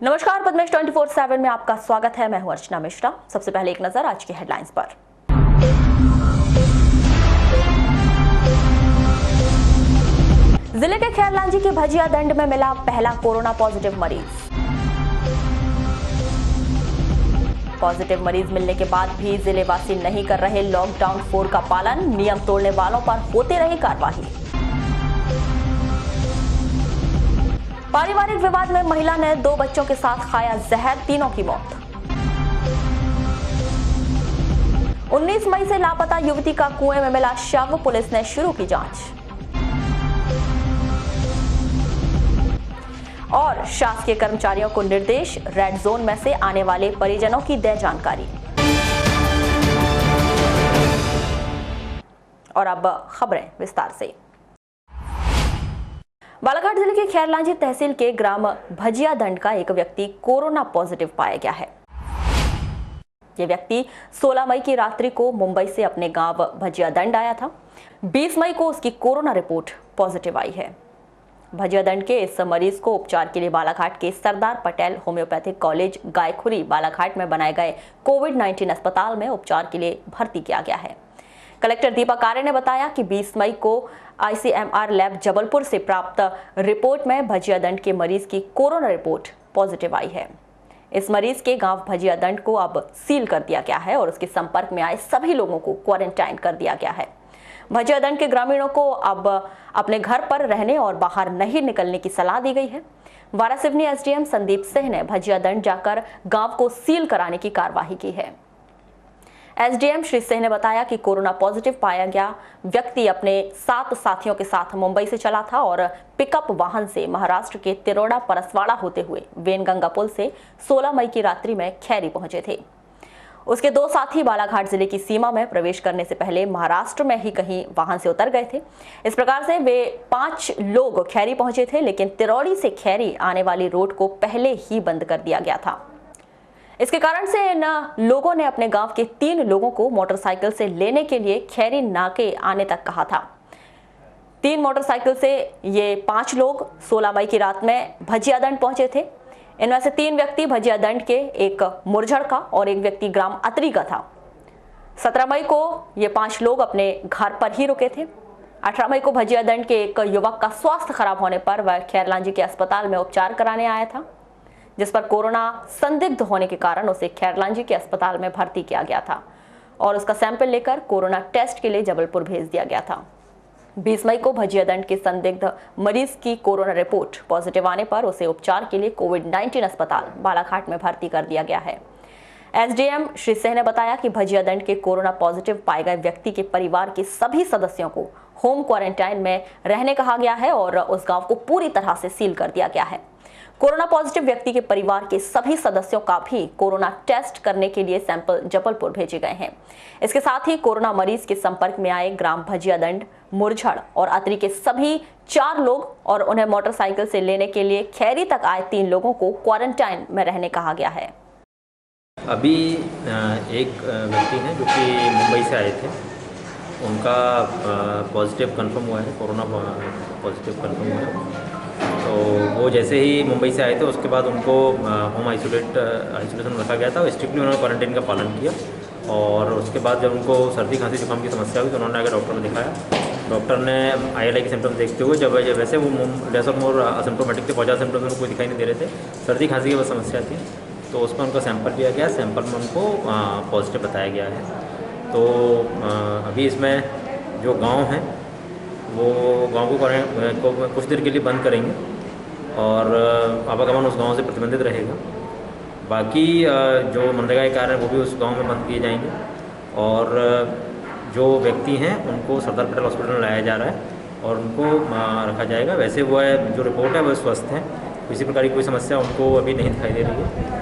नमस्कार, पद्मेश 24/7 में आपका स्वागत है। मैं हूं अर्चना मिश्रा। सबसे पहले एक नजर आज की हेडलाइंस पर। जिले के खैरलांजी के भजिया दंड में मिला पहला कोरोना पॉजिटिव मरीज। पॉजिटिव मरीज मिलने के बाद भी जिलेवासी नहीं कर रहे लॉकडाउन 4 का पालन, नियम तोड़ने वालों पर होती रही कार्रवाई। पारिवारिक विवाद में महिला ने 2 बच्चों के साथ खाया जहर, तीनों की मौत। 19 मई से लापता युवती का कुएं में मिला शव, पुलिस ने शुरू की जांच। और शासकीय कर्मचारियों को निर्देश, रेड जोन में से आने वाले परिजनों की दे जानकारी। और अब खबरें विस्तार से। बालाघाट जिले के खैरलांजी तहसील के ग्राम भजिया दंड का एक व्यक्ति कोरोना पॉजिटिव पाया गया है। यह व्यक्ति 16 मई की रात्रि को मुंबई से अपने गांव भजिया दंड आया था। 20 मई को उसकी कोरोना रिपोर्ट पॉजिटिव आई है। भजिया दंड के इस मरीज को उपचार के लिए बालाघाट के सरदार पटेल होम्योपैथिक कॉलेज गायखुरी बालाघाट में बनाए गए कोविड-19 अस्पताल में उपचार के लिए भर्ती किया गया है। कलेक्टर दीपक आर्य ने बताया कि 20 मई को ICMR लैब जबलपुर से प्राप्त रिपोर्ट में भजिया दंड के मरीज की कोरोना रिपोर्ट पॉजिटिव आई है। इस मरीज के गांव भजिया दंड को अब सील कर दिया गया है और उसके संपर्क में आए सभी लोगों को क्वारंटाइन कर दिया गया है। भजिया दंड के ग्रामीणों को अब अपने घर पर रहने और बाहर नहीं निकलने की सलाह दी गई है। वारासिवनी SDM संदीप सिंह ने भजिया दंड जाकर गांव को सील कराने की कार्यवाही की है। SDM श्री सिंह ने बताया कि कोरोना पॉजिटिव पाया गया व्यक्ति अपने 7 साथियों के साथ मुंबई से चला था और पिकअप वाहन से महाराष्ट्र के तिरोड़ा परसवाड़ा होते हुए वेनगंगा पुल से 16 मई की रात्रि में खैरी पहुंचे थे। उसके 2 साथी बालाघाट जिले की सीमा में प्रवेश करने से पहले महाराष्ट्र में ही कहीं वाहन से उतर गए थे। इस प्रकार से वे 5 लोग खैरी पहुंचे थे, लेकिन तिरौड़ी से खैरी आने वाली रोड को पहले ही बंद कर दिया गया था। इसके कारण से इन लोगों ने अपने गांव के 3 लोगों को मोटरसाइकिल से लेने के लिए खैरी नाके आने तक कहा था। 3 मोटरसाइकिल से ये 5 लोग 16 मई की रात में भजिया दंड पहुंचे थे। इनमें से 3 व्यक्ति भजिया दंड के, एक मुरझड़ का और एक व्यक्ति ग्राम अतरी का था। 17 मई को ये 5 लोग अपने घर पर ही रुके थे। 18 मई को भजिया दंड के एक युवक का स्वास्थ्य खराब होने पर वह खैरलांजी के अस्पताल में उपचार कराने आया था, जिस पर कोरोना संदिग्ध होने के कारण उसे खैरलांजी के अस्पताल में भर्ती किया गया था और उसका सैंपल लेकर कोरोना टेस्ट के लिए जबलपुर भेज दिया गया था। 20 मई को भजिया दंड के संदिग्ध मरीज की कोरोना रिपोर्ट पॉजिटिव आने पर उसे उपचार के लिए कोविड-19 अस्पताल बालाघाट में भर्ती कर दिया गया है। SDM श्री सिंह ने बताया कि भजिया दंड के कोरोना पॉजिटिव पाए गए व्यक्ति के परिवार के सभी सदस्यों को होम क्वारंटाइन में रहने कहा गया है और उस गांव को पूरी तरह से सील कर दिया गया है। कोरोना पॉजिटिव व्यक्ति के परिवार के सभी सदस्यों का भी कोरोना टेस्ट करने के लिए सैंपल जबलपुर भेजे गए हैं। इसके साथ ही कोरोना मरीज के संपर्क में आए ग्राम भजिया दंड, मुरझड़ और अतरी के सभी 4 लोग और उन्हें मोटरसाइकिल से लेने के लिए खैरी तक आए 3 लोगों को क्वारंटाइन में रहने कहा गया है। अभी एक व्यक्ति हैं जो कि मुंबई से आए थे, उनका पॉजिटिव कंफर्म हुआ है, कोरोना पॉजिटिव कंफर्म हुआ है। तो वो जैसे ही मुंबई से आए थे उसके बाद उनको होम आइसोलेशन रखा गया था। स्ट्रिक्टली उन्होंने क्वारंटाइन का पालन किया और उसके बाद जब उनको सर्दी खांसी जुकाम की समस्या हुई तो उन्होंने आगे डॉक्टर में दिखाया। डॉक्टर ने ILI के सिम्टम्स देखते हुए, जब वैसे वो लेस और मोर असिम्प्टोमेटिक थे, 50 सिम्टम्स उनको कोई दिखाई नहीं दे रहे थे, सर्दी खांसी की बस समस्या थी, तो उसमें उनका सैंपल लिया गया। सैंपल में उनको पॉजिटिव बताया गया है। तो अभी इसमें जो गाँव हैं वो गांव को कुछ देर के लिए बंद करेंगे और आवागमन उस गांव से प्रतिबंधित रहेगा। बाकी जो मनरेगा के कार्य हैं वो भी उस गांव में बंद किए जाएंगे और जो व्यक्ति हैं उनको सरदार पटेल हॉस्पिटल में लाया जा रहा है और उनको रखा जाएगा। वैसे वो है, जो रिपोर्ट है वो स्वस्थ है, किसी प्रकार की कोई समस्या उनको अभी नहीं दिखाई दे रही है।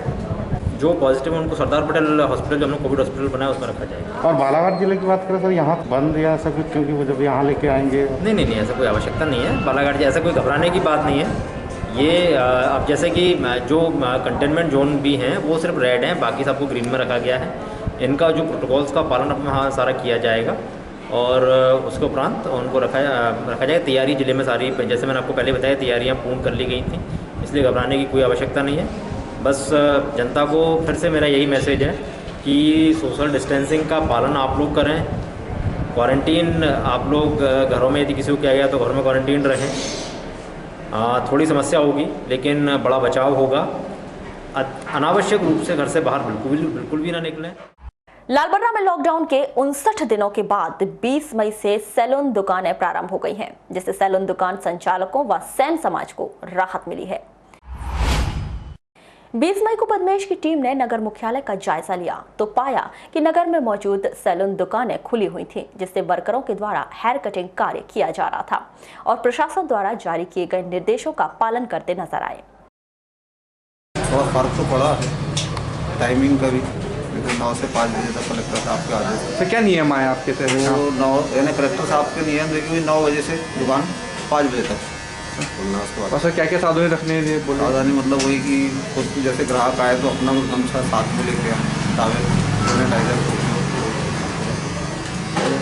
जो पॉजिटिव है उनको सरदार पटेल हॉस्पिटल, जो हमने कोविड हॉस्पिटल बनाया, उसमें रखा जाएगा। और बालाघाट जिले की बात करें सर, यहाँ बंद या ऐसा कुछ, क्योंकि वो जब यहाँ लेके आएंगे? नहीं, ऐसा कोई आवश्यकता नहीं है। बालाघाट जी ऐसा कोई घबराने की बात नहीं है। ये अब जैसे कि जो कंटेनमेंट जोन भी हैं वो सिर्फ रेड हैं, बाकी सबको ग्रीन में रखा गया है। इनका जो प्रोटोकॉल्स का पालन अपना वहाँ सारा किया जाएगा और उसके उपरांत उनको रखा जाएगा। तैयारी जिले में सारी, जैसे मैंने आपको पहले बताया, तैयारियाँ पूर्ण कर ली गई थी, इसलिए घबराने की कोई आवश्यकता नहीं है। बस जनता को फिर से मेरा यही मैसेज है कि सोशल डिस्टेंसिंग का पालन आप लोग करें। क्वारंटीन आप लोग घरों में यदि किसी को किया गया तो घर में क्वारंटीन रहें। थोड़ी समस्या होगी लेकिन बड़ा बचाव होगा। अनावश्यक रूप से घर से बाहर बिल्कुल भी ना निकलें। लालबर्रा में लॉकडाउन के 59 दिनों के बाद 20 मई से सैलून दुकानें प्रारंभ हो गई हैं, जिससे सैलून दुकान संचालकों व सैन समाज को राहत मिली है। 20 मई को पद्मेश की टीम ने नगर मुख्यालय का जायजा लिया तो पाया कि नगर में मौजूद सैलून दुकानें खुली हुई थीं, जिससे वर्करों के द्वारा हेयर कटिंग कार्य किया जा रहा था और प्रशासन द्वारा जारी किए गए निर्देशों का पालन करते नजर आए। थोड़ा फर्क तो पड़ा है टाइमिंग का भी, लेकिन 9 से 5 बजे तक कलेक्टर साहब के आदेश। तो क्या नियम आए आपके तहत? वो 9 यानी कलेक्टर साहब के नियम देखिए 9 बजे से दुकान 5 बजे तक खुलना। उसके बाद और सर क्या क्या साधन रखने हैं बोले? सावधानी मतलब वही कि खुद जैसे ग्राहक आए तो अपना कुछ गमछा साथ में लेके आए, टावल, सैनिटाइजर,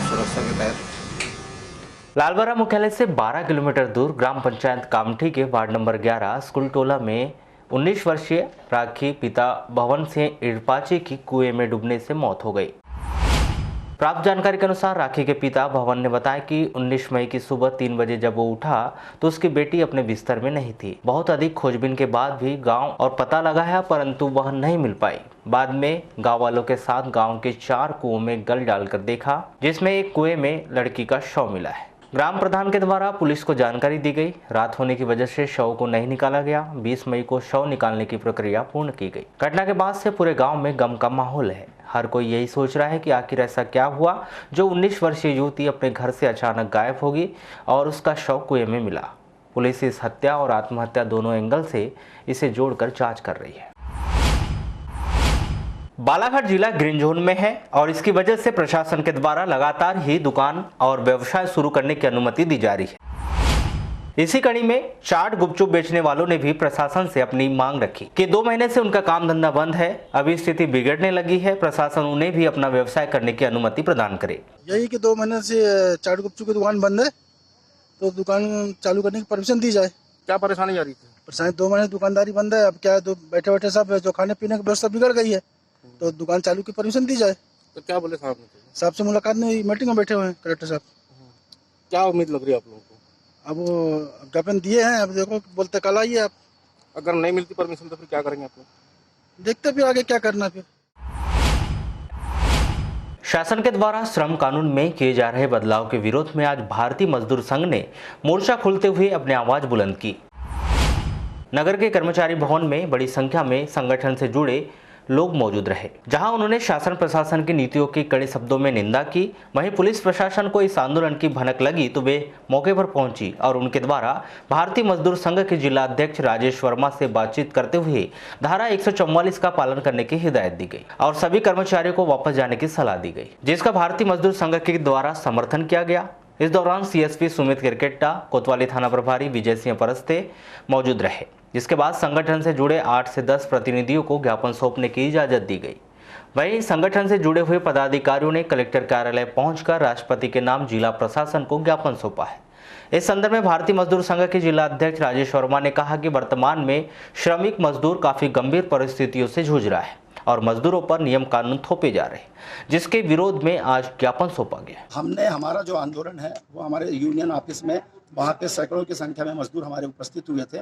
सुरक्षा के तहत। लालबर्रा मुख्यालय से 12 किलोमीटर दूर ग्राम पंचायत कामठी के वार्ड नंबर 11 स्कूल टोला में 19 वर्षीय राखी पिता भवन सिंह इड़पाची की कुएं में डूबने से मौत हो गई। प्राप्त जानकारी के अनुसार राखी के पिता भवन ने बताया कि 19 मई की सुबह 3 बजे जब वो उठा तो उसकी बेटी अपने बिस्तर में नहीं थी। बहुत अधिक खोजबीन के बाद भी गांव और पता लगाया परंतु वह नहीं मिल पाई। बाद में गांव वालों के साथ गांव के 4 कुओं में गल डालकर देखा, जिसमें एक कुएं में लड़की का शव मिला है। ग्राम प्रधान के द्वारा पुलिस को जानकारी दी गई। रात होने की वजह से शव को नहीं निकाला गया। 20 मई को शव निकालने की प्रक्रिया पूर्ण की गई। घटना के बाद से पूरे गांव में गम का माहौल है। हर कोई यही सोच रहा है कि आखिर ऐसा क्या हुआ जो 19 वर्षीय युवती अपने घर से अचानक गायब होगी और उसका शव कुएं में मिला। पुलिस इस हत्या और आत्महत्या दोनों एंगल से इसे जोड़कर जांच कर रही है। बालाघाट जिला ग्रीन जोन में है और इसकी वजह से प्रशासन के द्वारा लगातार ही दुकान और व्यवसाय शुरू करने की अनुमति दी जा रही है। इसी कड़ी में चाट गुपचुप बेचने वालों ने भी प्रशासन से अपनी मांग रखी कि 2 महीने से उनका काम धंधा बंद है, अभी स्थिति बिगड़ने लगी है, प्रशासन उन्हें भी अपना व्यवसाय करने की अनुमति प्रदान करे। यही कि 2 महीने से चाट गुपचुप की दुकान बंद है तो दुकान चालू करने की परमिशन दी जाए। क्या परेशानी आ रही थी? परेशानी 2 महीने दुकानदारी बंद है, अब क्या है तो बैठे बैठे सब जो खाने पीने की व्यवस्था बिगड़ गई है तो दुकान चालू की परमिशन दी जाए। तो क्या बोले साहब ने? साहब से मुलाकात नहीं हुई, मीटिंग में बैठे हुए हैं कलेक्टर साहब। क्या उम्मीद लग रही है आप लोगों को? अब वो ज्ञापन दिए हैं, अब देखो बोलते कल आइए आप। अगर नहीं मिलती परमिशन तो फिर क्या करेंगे आप लोग? देखते फिर आगे क्या करना। फिर शासन के द्वारा श्रम कानून में किए जा रहे बदलाव के विरोध में आज भारतीय मजदूर संघ ने मोर्चा खोलते हुए अपनी आवाज बुलंद की। नगर के कर्मचारी भवन में बड़ी संख्या में संगठन से जुड़े लोग मौजूद रहे, जहां उन्होंने शासन प्रशासन की नीतियों की कड़े शब्दों में निंदा की। वहीं पुलिस प्रशासन को इस आंदोलन की भनक लगी तो वे मौके पर पहुंची और उनके द्वारा भारतीय मजदूर संघ के जिला अध्यक्ष राजेश वर्मा से बातचीत करते हुए धारा 144 का पालन करने की हिदायत दी गई और सभी कर्मचारियों को वापस जाने की सलाह दी गई, जिसका भारतीय मजदूर संघ के द्वारा समर्थन किया गया। इस दौरान सीएसपी सुमित किरकेट्टा, कोतवाली थाना प्रभारी विजय सिंह परस्ते मौजूद रहे, जिसके बाद संगठन से जुड़े 8 से 10 प्रतिनिधियों को ज्ञापन सौंपने की इजाजत दी गई। वहीं संगठन से जुड़े हुए पदाधिकारियों ने कलेक्टर कार्यालय पहुंचकर राष्ट्रपति के नाम जिला प्रशासन को ज्ञापन सौंपा है। इस संदर्भ में भारतीय मजदूर संघ के जिला अध्यक्ष राजेश वर्मा ने कहा कि वर्तमान में श्रमिक मजदूर काफी गंभीर परिस्थितियों से जूझ रहा है और मजदूरों पर नियम कानून थोपे जा रहे हैं, जिसके विरोध में आज ज्ञापन सौंपा गया। हमने हमारा जो आंदोलन है वो हमारे यूनियन ऑफिस में, वहाँ पे सैकड़ों की संख्या में मजदूर हमारे उपस्थित हुए थे।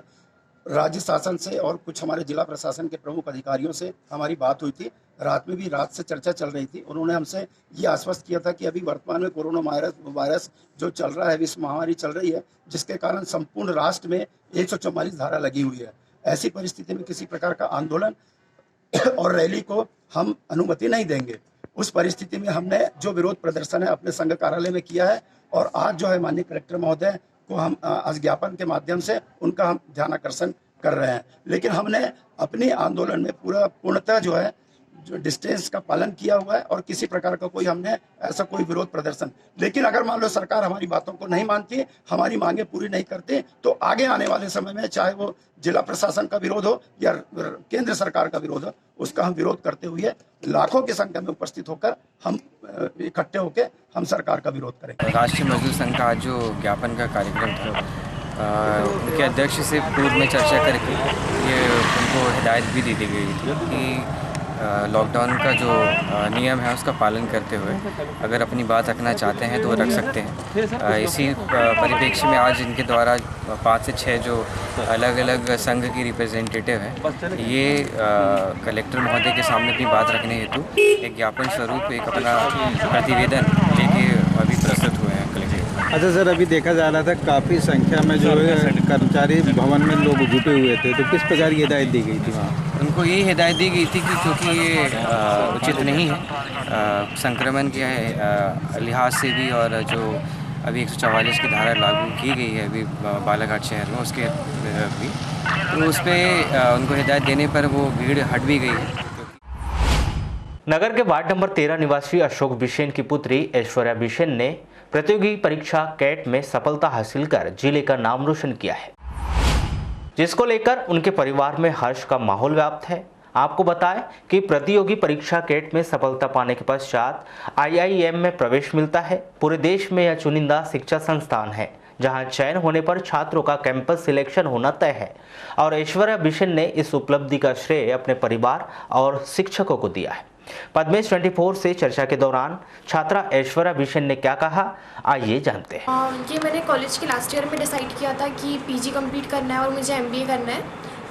राज्य शासन से और कुछ हमारे जिला प्रशासन के प्रमुख अधिकारियों से हमारी बात हुई थी। रात में भी रात से चर्चा चल रही थी। उन्होंने हमसे ये आश्वस्त किया था कि अभी वर्तमान में कोरोना वायरस जो चल रहा है, विश्व महामारी चल रही है, जिसके कारण संपूर्ण राष्ट्र में 144 धारा लगी हुई है। ऐसी परिस्थिति में किसी प्रकार का आंदोलन और रैली को हम अनुमति नहीं देंगे। उस परिस्थिति में हमने जो विरोध प्रदर्शन है अपने संघ कार्यालय में किया है और आज जो है माननीय कलेक्टर महोदय को हम आज ज्ञापन के माध्यम से उनका हम ध्यानाकर्षण कर रहे हैं। लेकिन हमने अपने आंदोलन में पूर्णतः जो है जो डिस्टेंस का पालन किया हुआ है और किसी प्रकार का कोई हमने ऐसा कोई विरोध प्रदर्शन। लेकिन अगर मान लो सरकार हमारी बातों को नहीं मानती, हमारी मांगे पूरी नहीं करती, तो आगे आने वाले समय में चाहे वो जिला प्रशासन का विरोध हो या केंद्र सरकार का विरोध हो, उसका हम विरोध करते हुए लाखों की संख्या में उपस्थित होकर हम इकट्ठे होकर हम सरकार का विरोध करेंगे। राष्ट्रीय मजदूर संघ का जो ज्ञापन का कार्यक्रम था उनके अध्यक्ष से पूर्व में चर्चा करके ये उनको हिदायत भी दे दी गई थी कि लॉकडाउन का जो नियम है उसका पालन करते हुए अगर अपनी बात रखना चाहते हैं तो वो रख सकते हैं। इसी परिप्रेक्ष्य में आज इनके द्वारा 5 से 6 जो अलग अलग संघ की रिप्रेजेंटेटिव हैं ये कलेक्टर महोदय के सामने अपनी बात रखने हेतु एक ज्ञापन स्वरूप एक अपना प्रतिवेदन लेके अभी प्रस्तुत हुए हैं कलेक्टर। अच्छा सर, अभी देखा जा रहा था काफ़ी संख्या में जो है कर्मचारी भवन में लोग जुटे हुए थे, तो किस प्रकार की हिदायत दी गई थी वहाँ? उनको ये हिदायत दी गई थी कि क्योंकि ये उचित नहीं है संक्रमण के लिहाज से भी, और जो अभी 144 की धारा लागू की गई है अभी बालाघाट शहर में उसके भी, तो उस पर उनको हिदायत देने पर वो भीड़ हट भी गई है। नगर के वार्ड नंबर 13 निवासी अशोक बिसेन की पुत्री ऐश्वर्या बिसेन ने प्रतियोगी परीक्षा कैट में सफलता हासिल कर जिले का नाम रोशन किया है, जिसको लेकर उनके परिवार में हर्ष का माहौल व्याप्त है। आपको बताएं कि प्रतियोगी परीक्षा कैट में सफलता पाने के पश्चात IIM में प्रवेश मिलता है। पूरे देश में यह चुनिंदा शिक्षा संस्थान है जहां चयन होने पर छात्रों का कैंपस सिलेक्शन होना तय है, और ऐश्वर्या बिसेन ने इस उपलब्धि का श्रेय अपने परिवार और शिक्षकों को दिया है। पद्मेश 24 से चर्चा के दौरान छात्रा ऐश्वर्या बिसेन ने क्या कहा, आइए जानते हैं। ये मैंने कॉलेज के लास्ट ईयर में डिसाइड किया था कि PG कंप्लीट करना है और मुझे MBA करना है,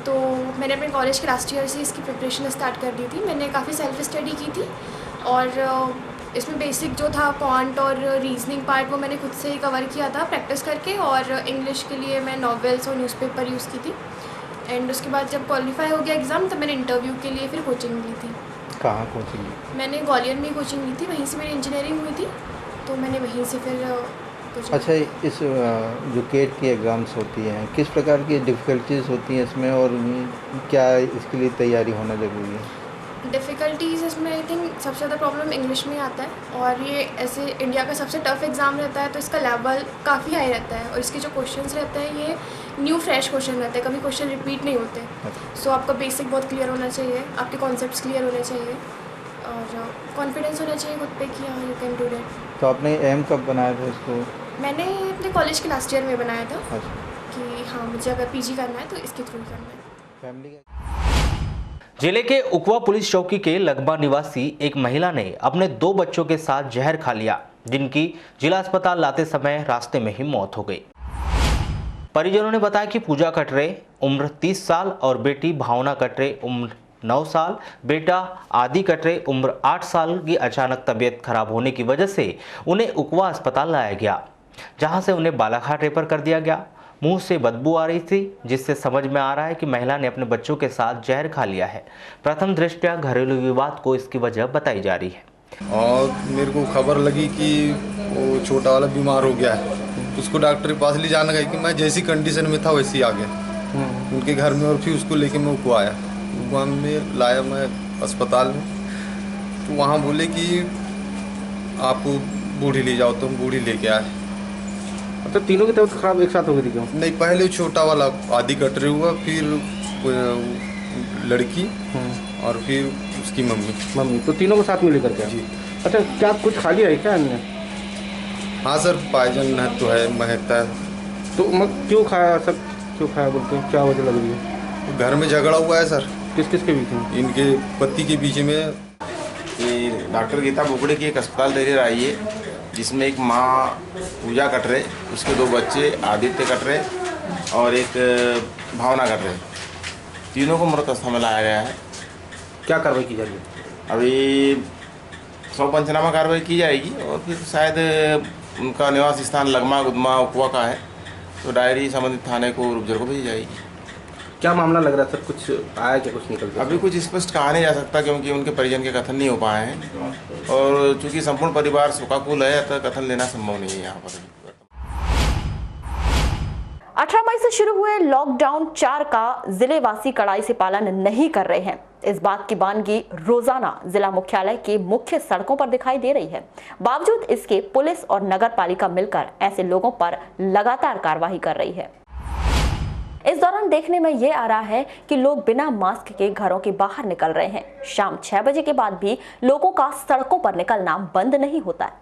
तो मैंने अपने कॉलेज के लास्ट ईयर से इसकी प्रिपरेशन स्टार्ट कर दी थी। मैंने काफ़ी सेल्फ स्टडी की थी और इसमें बेसिक जो था क्वांट और रीजनिंग पार्ट वो मैंने खुद से ही कवर किया था प्रैक्टिस करके, और इंग्लिश के लिए मैं नॉवेल्स और न्यूज़पेपर यूज़ की थी। एंड उसके बाद जब क्वालिफाई हो गया एग्ज़ाम तब मैंने इंटरव्यू के लिए फिर कोचिंग ली थी। कहाँ कोचिंग? मैंने ग्वालियर में कोचिंग ली थी, वहीं से मेरी इंजीनियरिंग हुई थी, तो मैंने वहीं से फिर कोचिंग। अच्छा, इस जो केट की एग्ज़ाम्स होती हैं किस प्रकार की डिफ़िकल्टीज़ होती हैं इसमें, और क्या इसके लिए तैयारी होना ज़रूरी है? डिफ़िकल्टीज़ इसमें आई थिंक सबसे ज़्यादा प्रॉब्लम इंग्लिश में आता है, और ये ऐसे इंडिया का सबसे टफ एग्ज़ाम रहता है तो इसका लेवल काफ़ी हाई रहता है, और इसके जो क्वेश्चंस रहते हैं ये न्यू फ्रेश क्वेश्चन रहते हैं, कभी क्वेश्चन रिपीट नहीं होते। सो आपका बेसिक बहुत क्लियर होना चाहिए, आपके कॉन्सेप्ट्स क्लियर होने चाहिए, और कॉन्फिडेंस होना चाहिए खुद पे कि हाँ यू कैन डू दैट। तो आपने एम कब बनाया था इसको? मैंने अपने कॉलेज के लास्ट ईयर में बनाया था। अच्छा। कि हाँ मुझे अगर PG करना है तो इसके थ्रू करना है। फैमिली जिले के उकवा पुलिस चौकी के लगमा निवासी एक महिला ने अपने 2 बच्चों के साथ जहर खा लिया, जिनकी जिला अस्पताल लाते समय रास्ते में ही मौत हो गई। परिजनों ने बताया कि पूजा कटरे उम्र 30 साल और बेटी भावना कटरे उम्र 9 साल, बेटा आदि कटरे उम्र 8 साल की अचानक तबीयत खराब होने की वजह से उन्हें उकवा अस्पताल लाया गया, जहां से उन्हें बालाघाट रेफर कर दिया गया। मुंह से बदबू आ रही थी, जिससे समझ में आ रहा है कि महिला ने अपने बच्चों के साथ जहर खा लिया है। प्रथम दृष्टया घरेलू विवाद को इसकी वजह बताई जा रही है। और मेरे को खबर लगी कि वो छोटा वाला बीमार हो गया है, उसको डॉक्टर के पास ले जाना गया कि मैं जैसी कंडीशन में था वैसी आ गया उनके घर में, और फिर उसको लेके मैं उको आया, वहाँ में लाया मैं अस्पताल में, तो वहाँ बोले कि आप बूढ़ी ले जाओ, तो हम बूढ़ी लेके आए। तो तीनों की तबीयत खराब एक साथ हो गई थी क्यों? नहीं, पहले छोटा वाला आदि कटरे हुआ, फिर लड़की और फिर उसकी मम्मी। तो तीनों को साथ में लेकर के? जी। अच्छा, क्या कुछ खा लिया है क्या अन्य? हाँ सर, पायजन है तो है, महकता है। तो क्यों खाया सर, क्यों खाया बोलते हैं, क्या वजह लग रही है? घर में झगड़ा हुआ है सर। किस किस के बीच में? इनके पति के बीच में। डॉक्टर गीता बोगड़े की एक अस्पताल दे आई है, जिसमें एक माँ पूजा कटरे, उसके 2 बच्चे आदित्य कटरे और एक भावना कटरे, तीनों को मृत अवस्था में लाया गया है। क्या कार्रवाई की जा रही है? अभी 100 पंचनामा कार्रवाई की जाएगी, और फिर शायद उनका निवास स्थान लगमा गुदमा उकवा का है, तो डायरी संबंधित थाने को रूपजर को भेजी जाएगी। क्या मामला लग रहा है सर, कुछ आया क्या, कुछ निकल गया? अभी कुछ स्पष्ट कहा नहीं जा सकता, क्योंकि उनके परिजन के कथन नहीं हो पाए हैं, और चूंकि संपूर्ण परिवार शोकाकुल है तो कथन लेना संभव नहीं है यहाँ पर। 18 मई से शुरू हुए लॉकडाउन 4 का जिलेवासी कड़ाई से पालन नहीं कर रहे हैं। इस बात की बानगी रोजाना जिला मुख्यालय के मुख्य सड़कों पर दिखाई दे रही है। बावजूद इसके पुलिस और नगर पालिका मिलकर ऐसे लोगों पर लगातार कार्रवाई कर रही है। इस दौरान देखने में ये आ रहा है कि लोग बिना मास्क के घरों के बाहर निकल रहे हैं। शाम 6 बजे के बाद भी लोगों का सड़कों पर निकलना बंद नहीं होता है।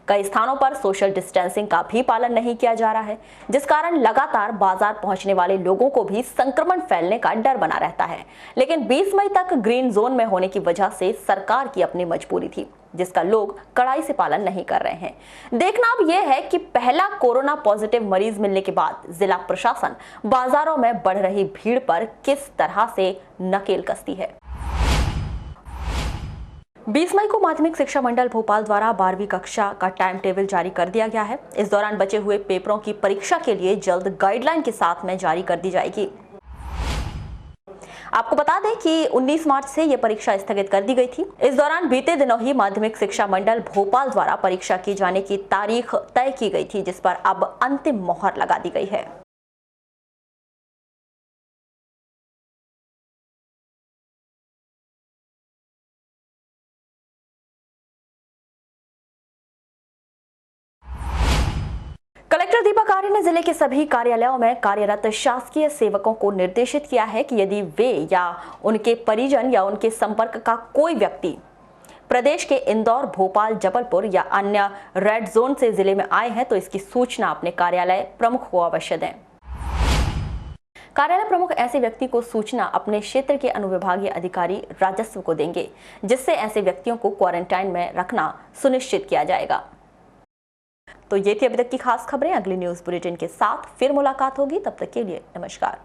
कई स्थानों पर सोशल डिस्टेंसिंग का भी पालन नहीं किया जा रहा है, जिस कारण लगातार बाजार पहुंचने वाले लोगों को भी संक्रमण फैलने का डर बना रहता है। लेकिन 20 मई तक ग्रीन जोन में होने की वजह से सरकार की अपनी मजबूरी थी, जिसका लोग कड़ाई से पालन नहीं कर रहे हैं। देखना अब यह है कि पहला कोरोना पॉजिटिव मरीज मिलने के बाद जिला प्रशासन बाजारों में बढ़ रही भीड़ पर किस तरह से नकेल कसती है। 20 मई को माध्यमिक शिक्षा मंडल भोपाल द्वारा 12वीं कक्षा का टाइम टेबल जारी कर दिया गया है। इस दौरान बचे हुए पेपरों की परीक्षा के लिए जल्द गाइडलाइन के साथ में जारी कर दी जाएगी। आपको बता दें कि 19 मार्च से यह परीक्षा स्थगित कर दी गई थी। इस दौरान बीते दिनों ही माध्यमिक शिक्षा मंडल भोपाल द्वारा परीक्षा की जाने की तारीख तय की गई थी, जिस पर अब अंतिम मोहर लगा दी गई है। कलेक्टर दीपक आर्य ने जिले के सभी कार्यालयों में कार्यरत शासकीय सेवकों को निर्देशित किया है कि यदि वे या उनके परिजन या उनके संपर्क का कोई व्यक्ति प्रदेश के इंदौर, भोपाल, जबलपुर या अन्य रेड जोन से जिले में आए हैं तो इसकी सूचना अपने कार्यालय प्रमुख को अवश्य दें। कार्यालय प्रमुख ऐसे व्यक्ति को सूचना अपने क्षेत्र के अनुविभागीय अधिकारी राजस्व को देंगे, जिससे ऐसे व्यक्तियों को क्वारंटाइन में रखना सुनिश्चित किया जाएगा। तो ये थी अभी तक की खास खबरें। अगली न्यूज बुलेटिन के साथ फिर मुलाकात होगी, तब तक के लिए नमस्कार।